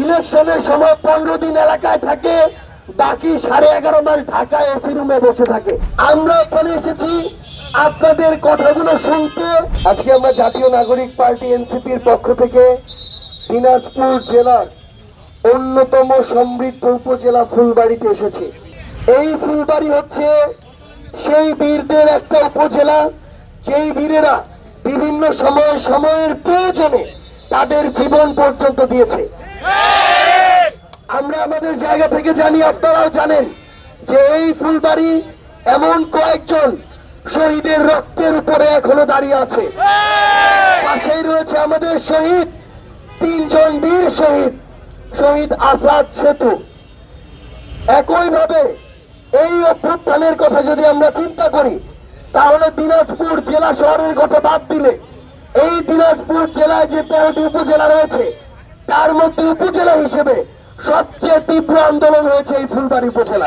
ইলেকশনের সময় 15 দিন এলাকায় থাকে, বাকি 11.5 মাস ঢাকায় এসি রুমে বসে থাকে। আমরা এখানে এসেছি আপনাদের কথাগুলো শুনতে। আজকে আমরা জাতীয় নাগরিক পার্টি এনসিপির পক্ষ থেকে দিনাজপুর জেলার অন্যতম সমৃদ্ধ উপজেলা ফুলবাড়িতে এসেছি। এই ফুলবাড়ি হচ্ছে সেই বীরদের একটা উপজেলা, যেই বীরেরা বিভিন্ন সময়ের প্রয়োজনে তাদের জীবন পর্যন্ত দিয়েছে। আমরা আমাদের জায়গা থেকে জানি, আপনারাও জানেন, যে এই ফুলবাড়ি এমন কয়েকজন শহীদের রক্তের উপরে এখনো দাঁড়িয়ে আছে। পাশেই রয়েছে আমাদের শহীদ 3 জন বীর শহীদ, শহীদ আসাদ সেতু। একইভাবে এই অভ্যুত্থানের কথা যদি আমরা চিন্তা করি, তাহলে দিনাজপুর জেলা শহরের কথা বাদ দিলে এই দিনাজপুর জেলায় যে 13টি উপজেলা রয়েছে, তার মধ্যে উপজেলা হিসেবে সবচেয়ে তীব্র আন্দোলন হয়েছে এই ফুলবাড়ি উপজেলা।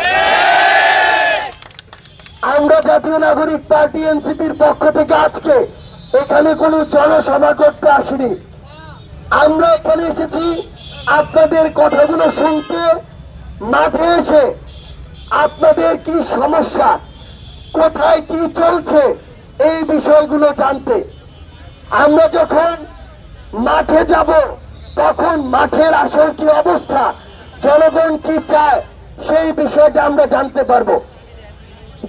আমরা জাতীয় নাগরিক পার্টি এনসিপির পক্ষ থেকে আজকে এখানে কোনো জনসভা করতে আসিনি। আমরা এখানে এসেছি আপনাদের কথাগুলো শুনতে, মাঠে এসে আপনাদের কি সমস্যা, কোথায় কি চলছে, এই বিষয়গুলো জানতে। আমরা যখন মাঠে যাব, তখন মাঠের আসল কি অবস্থা, জনগণ কি চায়, সেই বিষয়টা আমরা জানতে পারবো।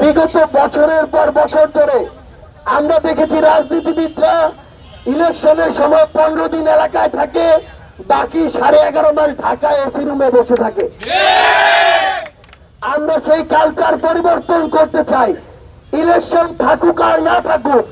বিগত বছরের পর বছর ধরে আমরা দেখেছি রাজনীতিবিদরা ইলেকশনের সময় 15 দিন এলাকায় থাকে, বাকি 11.5 মাস ঢাকায় এসি রুমে বসে থাকে। আমরা সেই কালচার পরিবর্তন করতে চাই। ইলেকশন থাকুক আর না থাকুক,